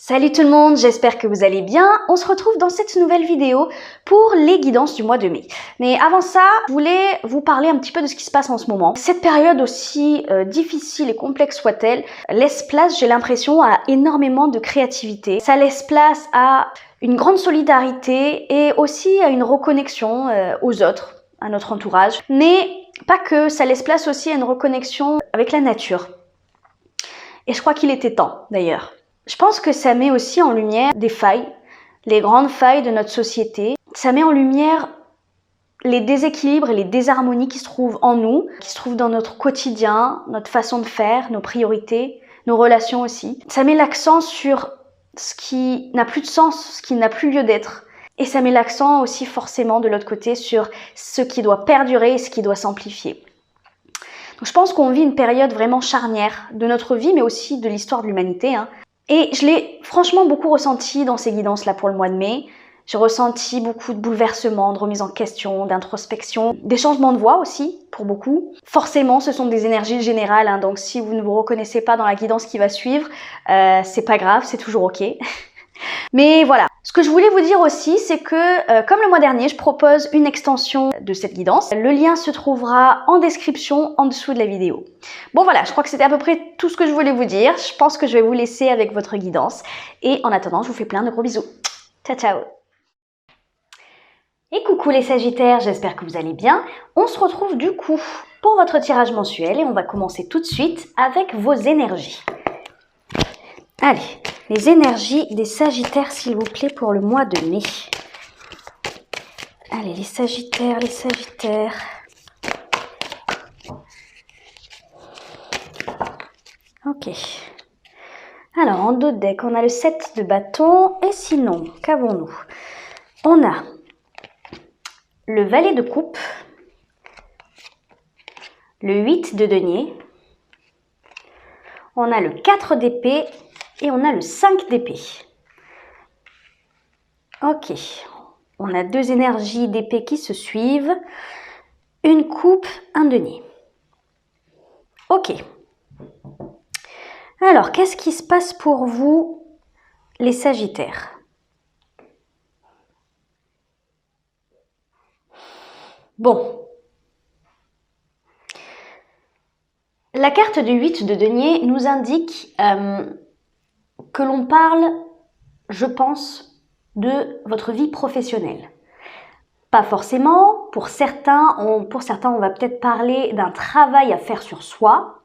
Salut tout le monde, j'espère que vous allez bien. On se retrouve dans cette nouvelle vidéo pour les guidances du mois de mai. Mais avant ça, je voulais vous parler un petit peu de ce qui se passe en ce moment. Cette période, aussi difficile et complexe soit-elle, laisse place, j'ai l'impression, à énormément de créativité. Ça laisse place à une grande solidarité et aussi à une reconnexion aux autres, à notre entourage. Mais pas que, ça laisse place aussi à une reconnexion avec la nature. Et je crois qu'il était temps, d'ailleurs. Je pense que ça met aussi en lumière des failles, les grandes failles de notre société. Ça met en lumière les déséquilibres et les désharmonies qui se trouvent en nous, qui se trouvent dans notre quotidien, notre façon de faire, nos priorités, nos relations aussi. Ça met l'accent sur ce qui n'a plus de sens, ce qui n'a plus lieu d'être. Et ça met l'accent aussi forcément de l'autre côté sur ce qui doit perdurer et ce qui doit s'amplifier. Donc je pense qu'on vit une période vraiment charnière de notre vie, mais aussi de l'histoire de l'humanité. Et je l'ai franchement beaucoup ressenti dans ces guidances-là pour le mois de mai. J'ai ressenti beaucoup de bouleversements, de remise en question, d'introspection, des changements de voix aussi, pour beaucoup. Forcément, ce sont des énergies générales, donc si vous ne vous reconnaissez pas dans la guidance qui va suivre, c'est pas grave, c'est toujours ok. Mais voilà, ce que je voulais vous dire aussi, c'est que comme le mois dernier, je propose une extension de cette guidance. Le lien se trouvera en description en dessous de la vidéo. Bon voilà, je crois que c'était à peu près tout ce que je voulais vous dire. Je pense que je vais vous laisser avec votre guidance. Et en attendant, je vous fais plein de gros bisous. Ciao, ciao! Et coucou les Sagittaires, j'espère que vous allez bien. On se retrouve du coup pour votre tirage mensuel et on va commencer tout de suite avec vos énergies. Allez, les énergies des Sagittaires, s'il vous plaît, pour le mois de mai. Allez, les Sagittaires, les Sagittaires. Ok. Alors, en dos de deck, on a le 7 de bâton. Et sinon, qu'avons-nous? On a le valet de coupe, le 8 de denier, on a le 4 d'épée et on a le 5 d'épée. Ok, on a deux énergies d'épée qui se suivent, une coupe, un denier. Ok. Alors, qu'est-ce qui se passe pour vous, les Sagittaires? Bon. La carte du 8 de denier nous indique que l'on parle, je pense, de votre vie professionnelle. Pas forcément, pour certains, on va peut-être parler d'un travail à faire sur soi,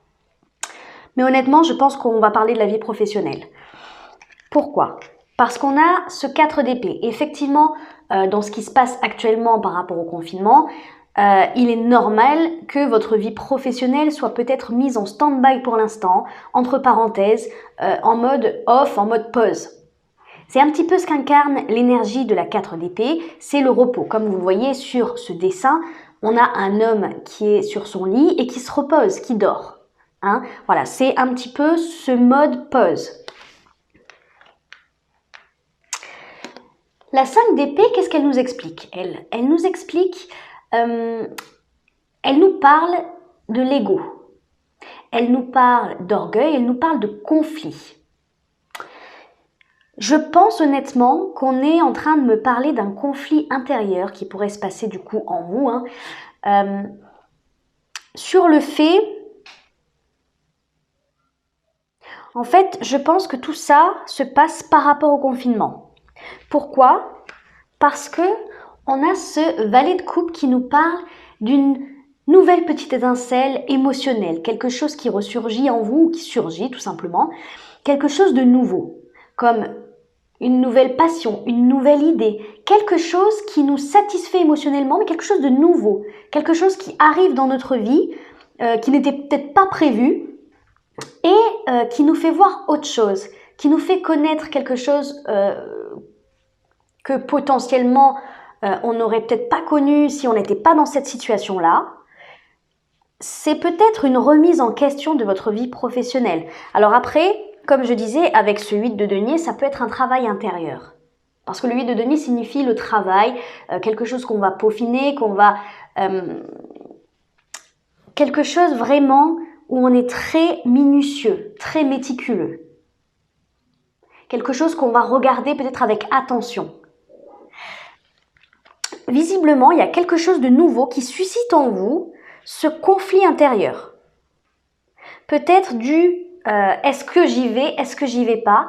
mais honnêtement, je pense qu'on va parler de la vie professionnelle. Pourquoi? Parce qu'on a ce 4 d'épée. Effectivement, dans ce qui se passe actuellement par rapport au confinement, il est normal que votre vie professionnelle soit peut-être mise en stand-by pour l'instant, entre parenthèses, en mode off, en mode pause. C'est un petit peu ce qu'incarne l'énergie de la 4 d'épée, c'est le repos. Comme vous le voyez sur ce dessin, on a un homme qui est sur son lit et qui se repose, qui dort. Voilà, c'est un petit peu ce mode pause. La 5 d'épée, qu'est-ce qu'elle nous explique? Elle nous explique, elle nous parle de l'ego, elle nous parle d'orgueil, elle nous parle de conflit. Je pense honnêtement qu'on est en train de me parler d'un conflit intérieur qui pourrait se passer du coup en vous, sur le fait, en fait, je pense que tout ça se passe par rapport au confinement. Pourquoi? Parce que on a ce valet de coupe qui nous parle d'une nouvelle petite étincelle émotionnelle, quelque chose qui ressurgit en vous, ou qui surgit tout simplement, quelque chose de nouveau, comme une nouvelle passion, une nouvelle idée, quelque chose qui nous satisfait émotionnellement, mais quelque chose de nouveau, quelque chose qui arrive dans notre vie, qui n'était peut-être pas prévu, et qui nous fait voir autre chose, qui nous fait connaître quelque chose que potentiellement on n'aurait peut-être pas connu si on n'était pas dans cette situation-là. C'est peut-être une remise en question de votre vie professionnelle. Alors après, comme je disais, avec ce 8 de denier, ça peut être un travail intérieur. Parce que le 8 de denier signifie le travail, quelque chose qu'on va peaufiner, quelque chose vraiment où on est très minutieux, très méticuleux. quelque chose qu'on va regarder peut-être avec attention. Visiblement, il y a quelque chose de nouveau qui suscite en vous ce conflit intérieur. Peut-être du est-ce que j'y vais, est-ce que j'y vais pas,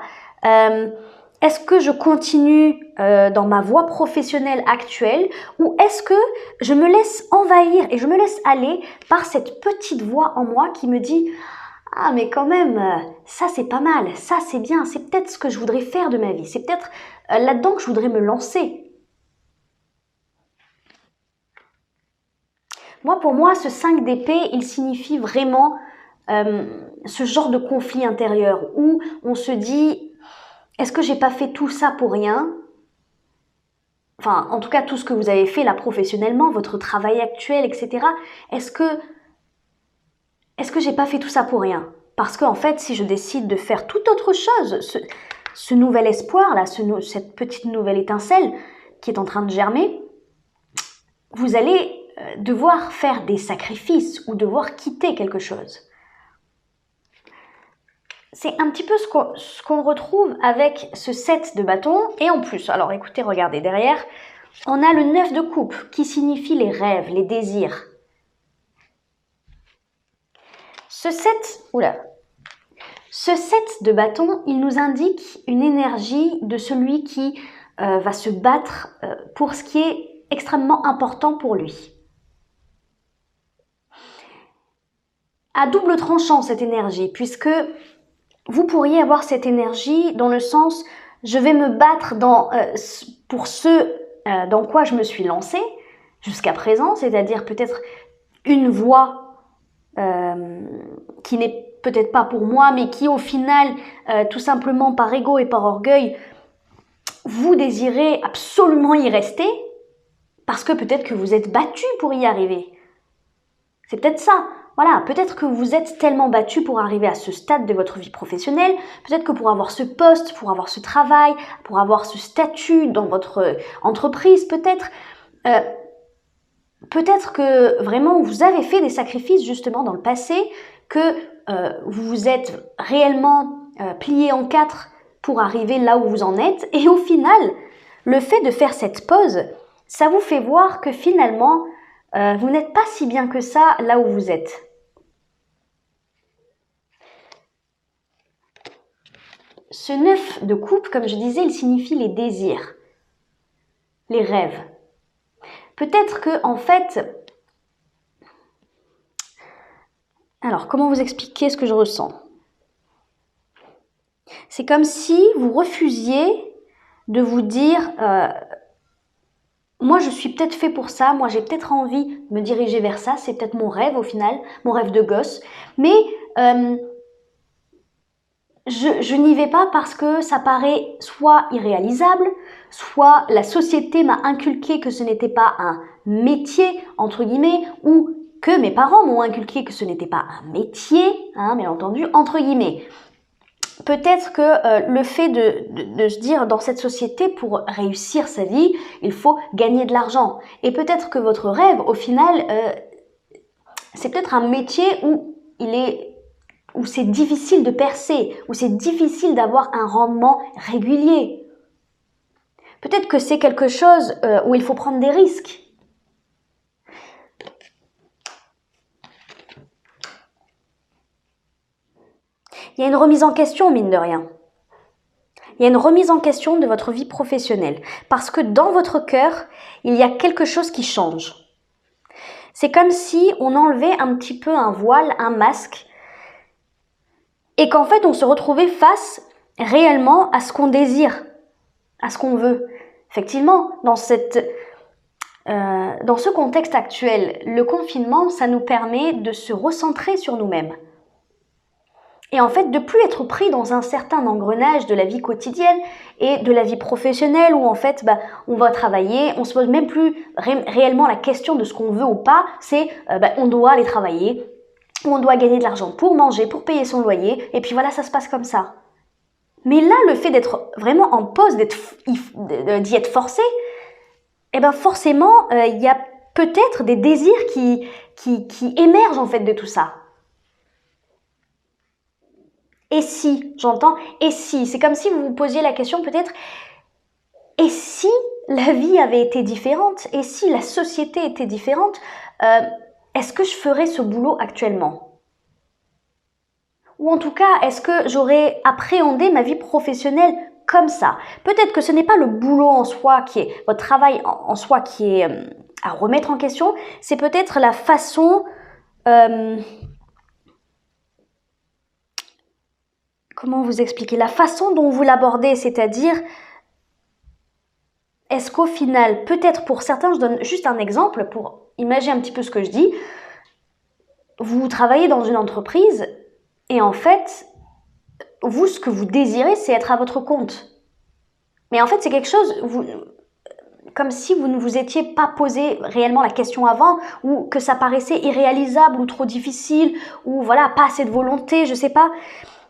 est-ce que je continue dans ma voie professionnelle actuelle ou est-ce que je me laisse envahir et je me laisse aller par cette petite voix en moi qui me dit « Ah mais quand même, ça c'est pas mal, ça c'est bien, c'est peut-être ce que je voudrais faire de ma vie, c'est peut-être là-dedans que je voudrais me lancer. » Pour moi, ce 5 d'épée, il signifie vraiment ce genre de conflit intérieur où on se dit est-ce que j'ai pas fait tout ça pour rien? Enfin, en tout cas, tout ce que vous avez fait là professionnellement, votre travail actuel, etc. Est-ce que j'ai pas fait tout ça pour rien? Parce qu'en fait, si je décide de faire toute autre chose, ce nouvel espoir là, cette petite nouvelle étincelle qui est en train de germer, vous allez devoir faire des sacrifices ou devoir quitter quelque chose. C'est un petit peu ce qu'on retrouve avec ce 7 de bâton. Et en plus, alors écoutez, regardez, derrière, on a le 9 de coupe qui signifie les rêves, les désirs. Ce 7 de bâton, il nous indique une énergie de celui qui va se battre pour ce qui est extrêmement important pour lui. À double tranchant cette énergie, puisque vous pourriez avoir cette énergie dans le sens je vais me battre pour ce dans quoi je me suis lancée jusqu'à présent, c'est-à-dire peut-être une voie qui n'est peut-être pas pour moi, mais qui au final, tout simplement par ego et par orgueil, vous désirez absolument y rester, parce que peut-être que vous êtes battu pour y arriver. C'est peut-être ça. Voilà, peut-être que vous êtes tellement battu pour arriver à ce stade de votre vie professionnelle, peut-être que pour avoir ce poste, pour avoir ce travail, pour avoir ce statut dans votre entreprise, peut-être que vraiment vous avez fait des sacrifices justement dans le passé, que vous vous êtes réellement plié en 4 pour arriver là où vous en êtes, et au final, le fait de faire cette pause, ça vous fait voir que finalement, vous n'êtes pas si bien que ça là où vous êtes. Ce 9 de coupe, comme je disais, il signifie les désirs, les rêves. Peut-être que, en fait... Alors, comment vous expliquer ce que je ressens? C'est comme si vous refusiez de vous dire moi je suis peut-être fait pour ça, moi j'ai peut-être envie de me diriger vers ça, c'est peut-être mon rêve au final, mon rêve de gosse, mais je n'y vais pas parce que ça paraît soit irréalisable, soit la société m'a inculqué que ce n'était pas un métier, entre guillemets, ou que mes parents m'ont inculqué que ce n'était pas un métier, hein, bien entendu, entre guillemets. Peut-être que le fait de se dire dans cette société, pour réussir sa vie, il faut gagner de l'argent. Et peut-être que votre rêve, au final, c'est peut-être un métier où c'est difficile de percer, où c'est difficile d'avoir un rendement régulier. Peut-être que c'est quelque chose où il faut prendre des risques. Il y a une remise en question, mine de rien. Il y a une remise en question de votre vie professionnelle. Parce que dans votre cœur, il y a quelque chose qui change. C'est comme si on enlevait un petit peu un voile, un masque, et qu'en fait, on se retrouvait face réellement à ce qu'on désire, à ce qu'on veut. Effectivement, dans ce contexte actuel, le confinement, ça nous permet de se recentrer sur nous-mêmes. Et en fait, de plus être pris dans un certain engrenage de la vie quotidienne et de la vie professionnelle où en fait, on va travailler, on se pose même plus réellement la question de ce qu'on veut ou pas, c'est on doit aller travailler, on doit gagner de l'argent pour manger, pour payer son loyer, et puis voilà, ça se passe comme ça. Mais là, le fait d'être vraiment en pause, d'y être forcé, forcément, il y a peut-être des désirs qui émergent en fait de tout ça. Et si, j'entends, et si, c'est comme si vous vous posiez la question peut-être, et si la vie avait été différente, et si la société était différente, est-ce que je ferais ce boulot actuellement? Ou en tout cas, est-ce que j'aurais appréhendé ma vie professionnelle comme ça? Peut-être que ce n'est pas le boulot en soi qui est, votre travail en soi qui est à remettre en question, c'est peut-être la façon, comment vous expliquer, la façon dont vous l'abordez, c'est-à-dire, est-ce qu'au final, peut-être pour certains, je donne juste un exemple pour imaginer un petit peu ce que je dis, vous travaillez dans une entreprise et en fait, vous, ce que vous désirez, c'est être à votre compte. Mais en fait, c'est quelque chose, comme si vous ne vous étiez pas posé réellement la question avant, ou que ça paraissait irréalisable ou trop difficile, ou voilà, pas assez de volonté, je sais pas.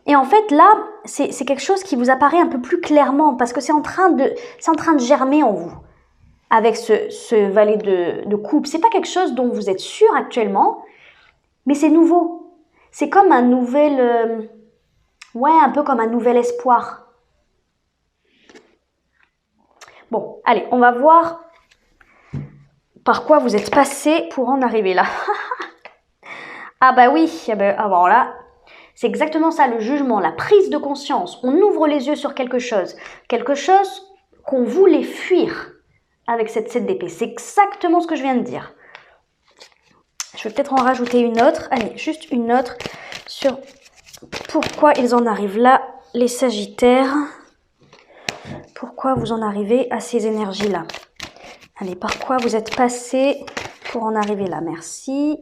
Et en fait, là, c'est quelque chose qui vous apparaît un peu plus clairement, parce que c'est en train de germer en vous, avec ce valet de coupe. C'est pas quelque chose dont vous êtes sûr actuellement, mais c'est nouveau. C'est comme un nouvel, ouais, un peu comme un nouvel espoir. Bon, allez, on va voir par quoi vous êtes passé pour en arriver là. Ah bah oui, alors là, c'est exactement ça, le jugement, la prise de conscience. On ouvre les yeux sur quelque chose qu'on voulait fuir avec cette 7 d'épée. C'est exactement ce que je viens de dire. Je vais peut-être en rajouter une autre. Allez, juste une autre sur pourquoi ils en arrivent là, les Sagittaires. Pourquoi vous en arrivez à ces énergies-là? Allez, par quoi vous êtes passé pour en arriver là? Merci.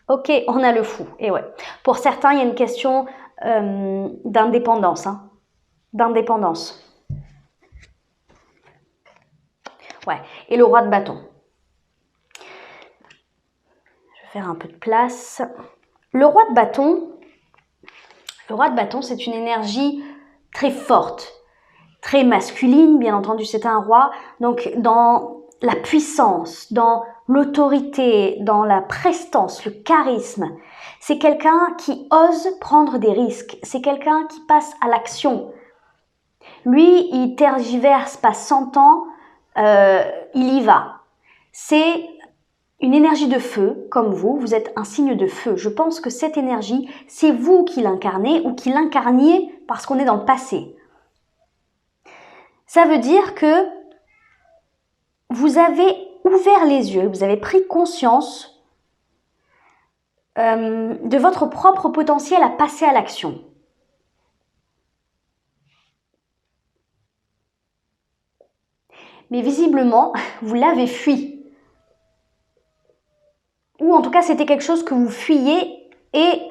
Ok, on a le fou. Et ouais, pour certains, il y a une question d'indépendance. Hein. D'indépendance. Ouais, et le roi de bâton. Je vais faire un peu de place. Le roi de bâton, c'est une énergie très forte, très masculine, bien entendu, c'est un roi. Donc, dans la puissance, dans l'autorité, dans la prestance, le charisme, c'est quelqu'un qui ose prendre des risques. C'est quelqu'un qui passe à l'action. Lui, il tergiverse pas 100 ans, il y va. C'est une énergie de feu, comme vous êtes un signe de feu. Je pense que cette énergie, c'est vous qui l'incarnez ou qui l'incarniez parce qu'on est dans le passé. Ça veut dire que vous avez ouvert les yeux, vous avez pris conscience de votre propre potentiel à passer à l'action. Mais visiblement, vous l'avez fui. Ou en tout cas, c'était quelque chose que vous fuyiez et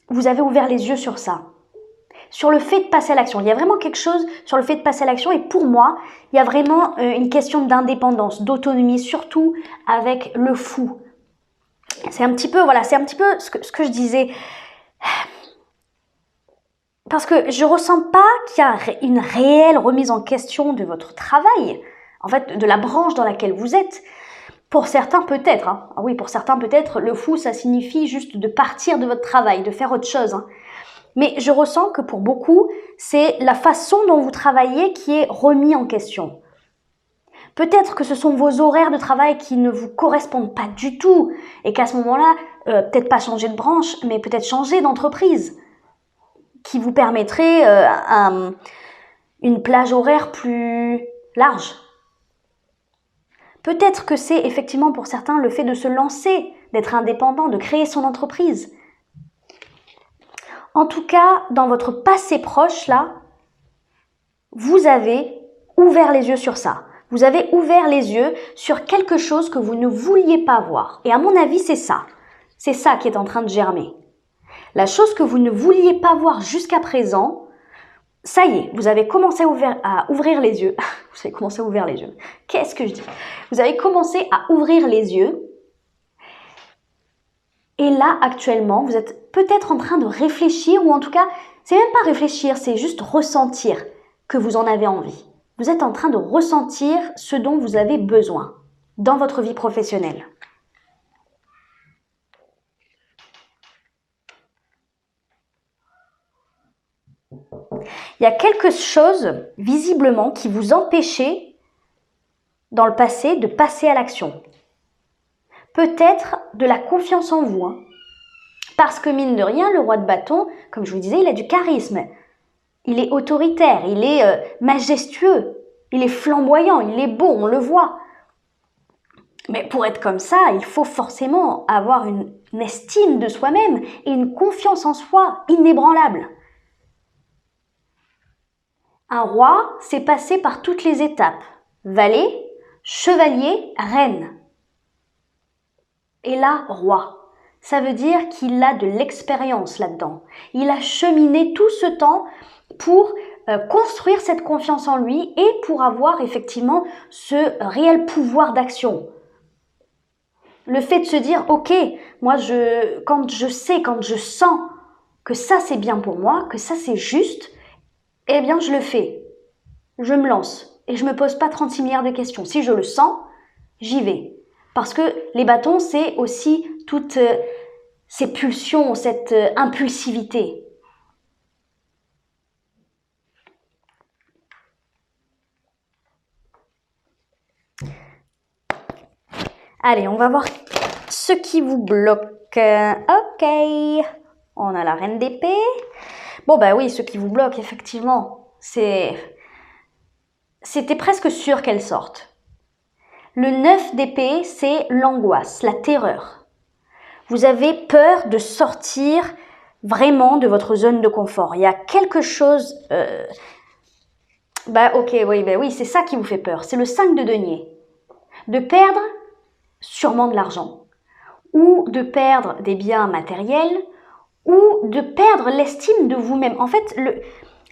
vous avez ouvert les yeux sur ça. Sur le fait de passer à l'action. Il y a vraiment quelque chose sur le fait de passer à l'action et pour moi, il y a vraiment une question d'indépendance, d'autonomie, surtout avec le fou. C'est un petit peu, voilà, c'est un petit peu ce que je disais. Parce que je ressens pas qu'il y a une réelle remise en question de votre travail, en fait, de la branche dans laquelle vous êtes. Pour certains, peut-être. Hein. Ah oui, pour certains, peut-être, le fou, ça signifie juste de partir de votre travail, de faire autre chose. Hein. Mais je ressens que pour beaucoup, c'est la façon dont vous travaillez qui est remis en question. Peut-être que ce sont vos horaires de travail qui ne vous correspondent pas du tout et qu'à ce moment-là, peut-être pas changer de branche, mais peut-être changer d'entreprise qui vous permettrait une plage horaire plus large. Peut-être que c'est effectivement pour certains le fait de se lancer, d'être indépendant, de créer son entreprise. En tout cas, dans votre passé proche, là, vous avez ouvert les yeux sur ça. Vous avez ouvert les yeux sur quelque chose que vous ne vouliez pas voir. Et à mon avis, c'est ça. C'est ça qui est en train de germer. La chose que vous ne vouliez pas voir jusqu'à présent, ça y est, vous avez commencé à ouvrir les yeux. Vous avez commencé à ouvrir les yeux. Qu'est-ce que je dis? Vous avez commencé à ouvrir les yeux. Et là, actuellement, vous êtes peut-être en train de réfléchir, ou en tout cas, c'est même pas réfléchir, c'est juste ressentir que vous en avez envie. Vous êtes en train de ressentir ce dont vous avez besoin dans votre vie professionnelle. Il y a quelque chose, visiblement, qui vous empêchait, dans le passé, de passer à l'action. Peut-être de la confiance en vous. Hein. Parce que, mine de rien, le roi de bâton, comme je vous disais, il a du charisme. Il est autoritaire, il est majestueux, il est flamboyant, il est beau, on le voit. Mais pour être comme ça, il faut forcément avoir une estime de soi-même et une confiance en soi inébranlable. Un roi, c'est passer par toutes les étapes. Valet, chevalier, reine. Et là, roi. Ça veut dire qu'il a de l'expérience là-dedans. Il a cheminé tout ce temps pour construire cette confiance en lui et pour avoir effectivement ce réel pouvoir d'action. Le fait de se dire, ok, moi quand je sens que ça c'est bien pour moi, que ça c'est juste, eh bien je le fais. Je me lance et je me pose pas 36 milliards de questions. Si je le sens, j'y vais. Parce que les bâtons, c'est aussi toutes ces pulsions, cette impulsivité. Allez, on va voir ce qui vous bloque. Ok, on a la reine d'épée. Bon, bah oui, ce qui vous bloque, effectivement, c'était presque sûr qu'elle sorte. Le 9 d'épée, c'est l'angoisse, la terreur. Vous avez peur de sortir vraiment de votre zone de confort. Il y a quelque chose... oui, c'est ça qui vous fait peur. C'est le 5 de denier. De perdre sûrement de l'argent, ou de perdre des biens matériels, ou de perdre l'estime de vous-même. En fait,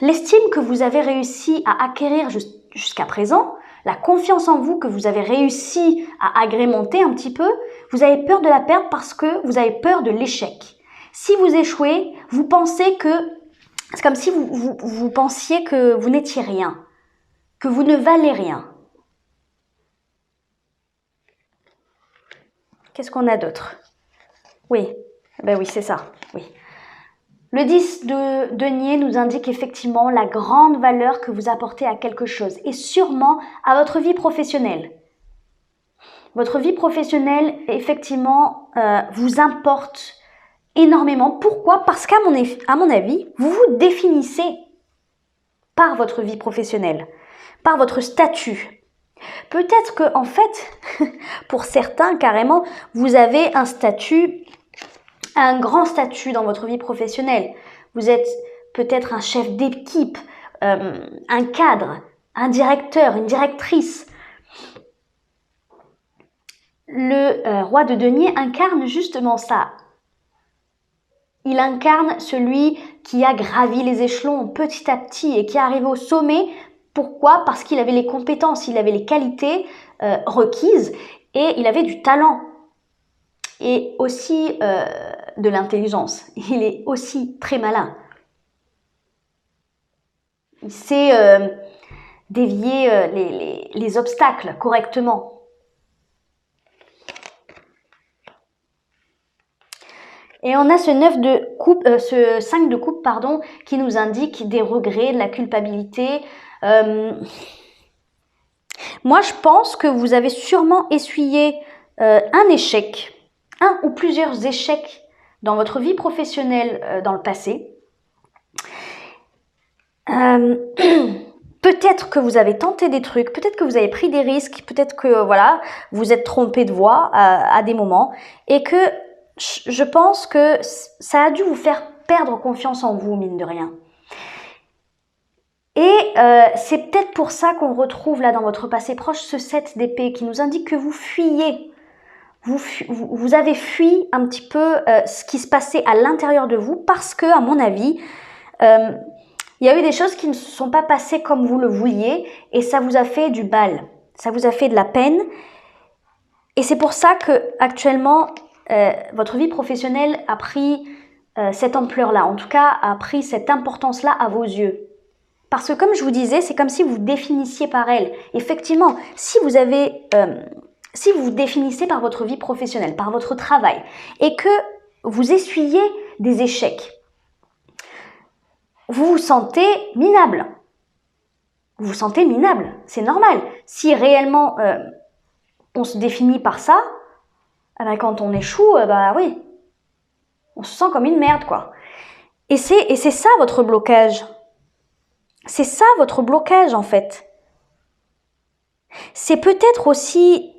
l'estime que vous avez réussi à acquérir jusqu'à présent, la confiance en vous que vous avez réussi à agrémenter un petit peu, vous avez peur de la perdre parce que vous avez peur de l'échec. Si vous échouez, vous pensez que... C'est comme si vous pensiez que vous n'étiez rien, que vous ne valez rien. Qu'est-ce qu'on a d'autre? Oui, ben oui, c'est ça, oui. Le 10 de denier nous indique effectivement la grande valeur que vous apportez à quelque chose et sûrement à votre vie professionnelle. Votre vie professionnelle, effectivement, vous importe énormément. Pourquoi? Parce qu'à mon avis, vous vous définissez par votre vie professionnelle, par votre statut. Peut-être que, en fait, pour certains, carrément, vous avez un grand statut dans votre vie professionnelle. Vous êtes peut-être un chef d'équipe, un cadre, un directeur, une directrice. Le roi de denier incarne justement ça. Il incarne celui qui a gravi les échelons petit à petit et qui est arrivé au sommet. Pourquoi? Parce qu'il avait les compétences, il avait les qualités requises et il avait du talent et aussi de l'intelligence. Il est aussi très malin. Il sait dévier les obstacles correctement. Et on a ce 5 de coupe, pardon, qui nous indique des regrets, de la culpabilité. Moi, je pense que vous avez sûrement essuyé un échec, un ou plusieurs échecs dans votre vie professionnelle dans le passé. Peut-être que vous avez tenté des trucs, peut-être que vous avez pris des risques, peut-être que voilà, vous êtes trompé de voie à des moments et que je pense que ça a dû vous faire perdre confiance en vous, mine de rien. Et c'est peut-être pour ça qu'on retrouve là dans votre passé proche ce 7 d'épée qui nous indique que vous fuyez. Vous avez fui un petit peu ce qui se passait à l'intérieur de vous parce que, à mon avis, il y a eu des choses qui ne se sont pas passées comme vous le vouliez et ça vous a fait du mal, ça vous a fait de la peine. Et c'est pour ça que actuellement votre vie professionnelle a pris cette ampleur-là, en tout cas a pris cette importance-là à vos yeux. Parce que comme je vous disais, c'est comme si vous vous définissiez par elle. Effectivement, si vous vous définissez par votre vie professionnelle, par votre travail, et que vous essuyez des échecs, vous vous sentez minable. Vous vous sentez minable, c'est normal. Si réellement on se définit par ça, eh ben, quand on échoue, bah oui, on se sent comme une merde, quoi. Et c'est ça votre blocage. C'est ça votre blocage, en fait. C'est peut-être aussi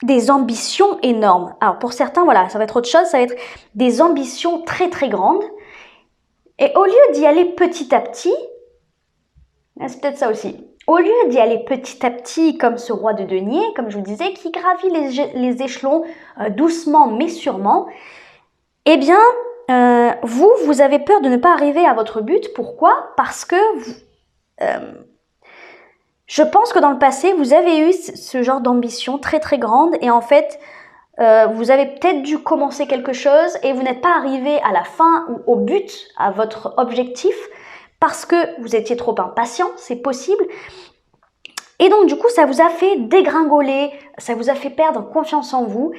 des ambitions énormes. Alors pour certains, voilà, ça va être autre chose, ça va être des ambitions très très grandes. Et au lieu d'y aller petit à petit, c'est peut-être ça aussi, au lieu d'y aller petit à petit comme ce roi de denier, comme je vous disais, qui gravit les échelons doucement mais sûrement, eh bien, vous avez peur de ne pas arriver à votre but. Pourquoi? Parce que je pense que dans le passé, vous avez eu ce genre d'ambition très très grande et en fait, vous avez peut-être dû commencer quelque chose et vous n'êtes pas arrivé à la fin ou au but, à votre objectif, parce que vous étiez trop impatient, c'est possible. Et donc du coup, ça vous a fait dégringoler, ça vous a fait perdre confiance en vous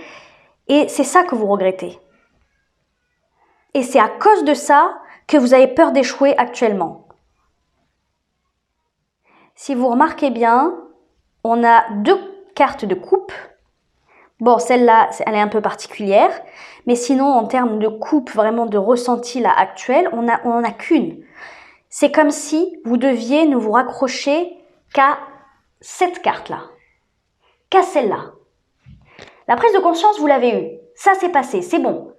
et c'est ça que vous regrettez. Et c'est à cause de ça que vous avez peur d'échouer actuellement. Si vous remarquez bien, on a 2 cartes de coupe. Bon, celle-là, elle est un peu particulière, mais sinon, en termes de coupe, vraiment de ressenti là actuel, on en a qu'une. C'est comme si vous deviez ne vous raccrocher qu'à cette carte-là, qu'à celle-là. La prise de conscience, vous l'avez eue. Ça, c'est passé, c'est bon.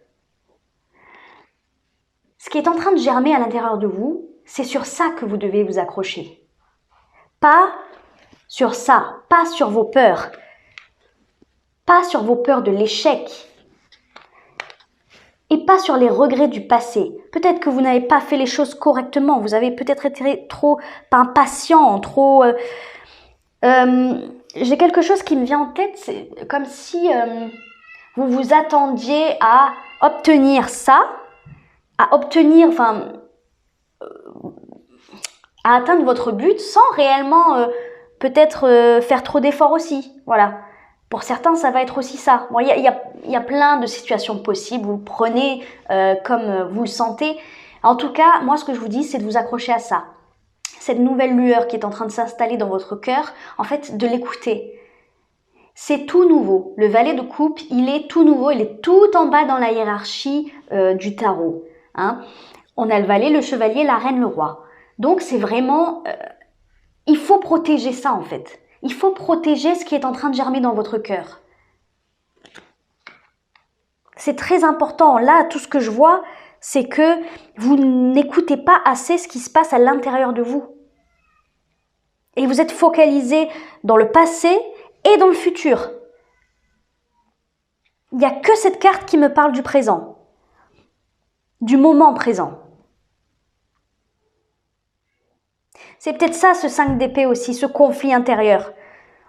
Ce qui est en train de germer à l'intérieur de vous, c'est sur ça que vous devez vous accrocher. Pas sur ça, pas sur vos peurs. Pas sur vos peurs de l'échec. Et pas sur les regrets du passé. Peut-être que vous n'avez pas fait les choses correctement. Vous avez peut-être été trop impatient, trop... j'ai quelque chose qui me vient en tête. C'est comme si vous vous attendiez à obtenir ça, à obtenir, enfin, à atteindre votre but sans réellement peut-être faire trop d'efforts aussi. Voilà. Pour certains, ça va être aussi ça. Bon, y a plein de situations possibles. Vous le prenez comme vous le sentez. En tout cas, moi, ce que je vous dis, c'est de vous accrocher à ça. Cette nouvelle lueur qui est en train de s'installer dans votre cœur, en fait, de l'écouter. C'est tout nouveau. Le valet de coupe, il est tout nouveau. Il est tout en bas dans la hiérarchie du tarot. Hein. On a le valet, le chevalier, la reine, le roi. Donc, c'est vraiment... il faut protéger ça, en fait. Il faut protéger ce qui est en train de germer dans votre cœur. C'est très important. Là, tout ce que je vois, c'est que vous n'écoutez pas assez ce qui se passe à l'intérieur de vous. Et vous êtes focalisé dans le passé et dans le futur. Il n'y a que cette carte qui me parle du présent, du moment présent. C'est peut-être ça, ce 5 d'épée aussi, ce conflit intérieur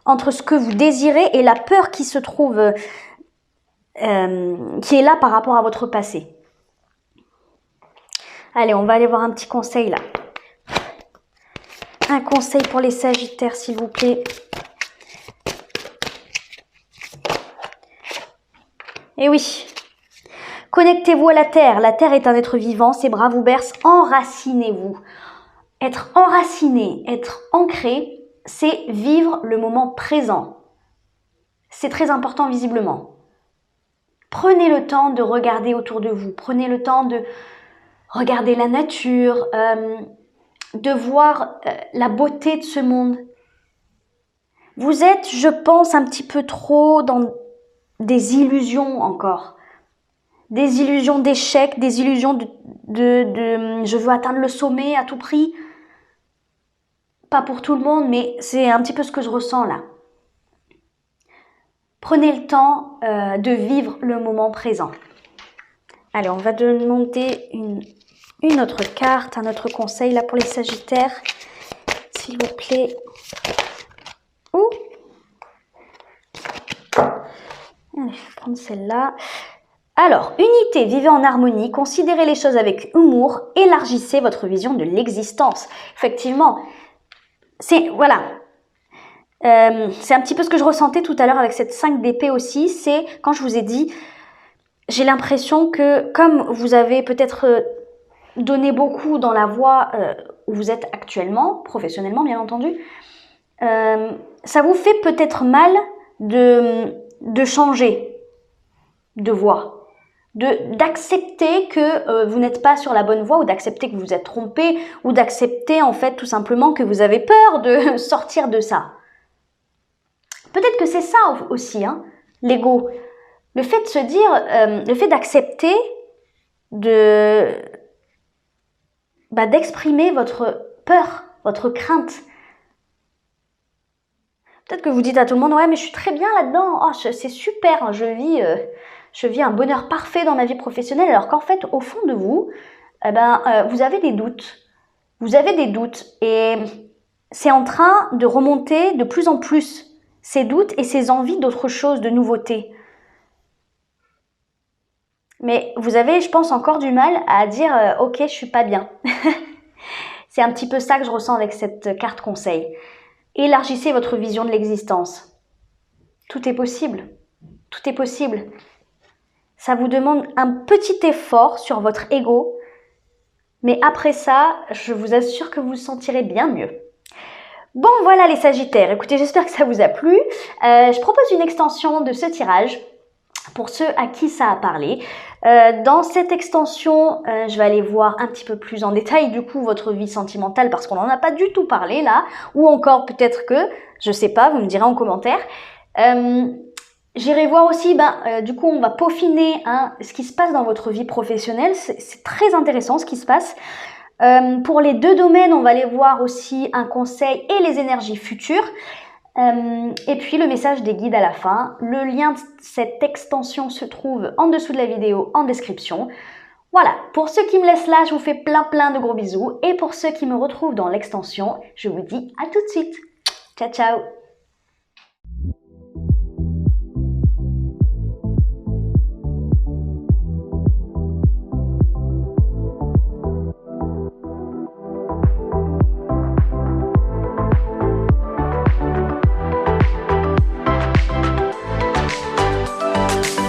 entre ce que vous désirez et la peur qui se trouve, qui est là par rapport à votre passé. Allez, on va aller voir un petit conseil là. Un conseil pour les Sagittaires, s'il vous plaît. Eh oui, connectez-vous à la Terre. La Terre est un être vivant, ses bras vous bercent, enracinez-vous. Être enraciné, être ancré, c'est vivre le moment présent. C'est très important visiblement. Prenez le temps de regarder autour de vous. Prenez le temps de regarder la nature, de voir la beauté de ce monde. Vous êtes, je pense, un petit peu trop dans des illusions encore. Des illusions d'échec, des illusions de je veux atteindre le sommet à tout prix. Pas pour tout le monde, mais c'est un petit peu ce que je ressens là. Prenez le temps de vivre le moment présent. Allez, on va demander une autre carte, un autre conseil là pour les Sagittaires. S'il vous plaît. Ouh. Allez, je vais prendre celle-là. Alors, unité, vivez en harmonie, considérez les choses avec humour, élargissez votre vision de l'existence. Effectivement, c'est voilà. C'est un petit peu ce que je ressentais tout à l'heure avec cette 5 d'épée aussi. C'est quand je vous ai dit, j'ai l'impression que comme vous avez peut-être donner beaucoup dans la voie où vous êtes actuellement, professionnellement bien entendu, ça vous fait peut-être mal de changer de voie, d'accepter que vous n'êtes pas sur la bonne voie, ou d'accepter que vous vous êtes trompé, ou d'accepter en fait tout simplement que vous avez peur de sortir de ça. Peut-être que c'est ça aussi, hein, l'ego. Le fait de se dire, le fait d'accepter d'exprimer votre peur, votre crainte. Peut-être que vous dites à tout le monde, ouais, mais je suis très bien là-dedans, oh, c'est super, hein, je vis un bonheur parfait dans ma vie professionnelle, alors qu'en fait, au fond de vous, vous avez des doutes. Vous avez des doutes et c'est en train de remonter de plus en plus, ces doutes et ces envies d'autre chose, de nouveauté. Mais vous avez, je pense, encore du mal à dire « Ok, je suis pas bien ». C'est un petit peu ça que je ressens avec cette carte conseil. Élargissez votre vision de l'existence. Tout est possible. Tout est possible. Ça vous demande un petit effort sur votre ego, mais après ça, je vous assure que vous vous sentirez bien mieux. Bon, voilà les Sagittaires. Écoutez, j'espère que ça vous a plu. Je propose une extension de ce tirage pour ceux à qui ça a parlé. Dans cette extension, je vais aller voir un petit peu plus en détail du coup votre vie sentimentale parce qu'on n'en a pas du tout parlé là, ou encore peut-être que, je sais pas, vous me direz en commentaire. J'irai voir aussi, du coup on va peaufiner ce qui se passe dans votre vie professionnelle, c'est très intéressant ce qui se passe. Pour les deux domaines, on va aller voir aussi un conseil et les énergies futures. Et puis le message des guides à la fin. Le lien de cette extension se trouve en dessous de la vidéo en description. Voilà, pour ceux qui me laissent là, je vous fais plein de gros bisous. Et pour ceux qui me retrouvent dans l'extension, je vous dis à tout de suite. Ciao, ciao!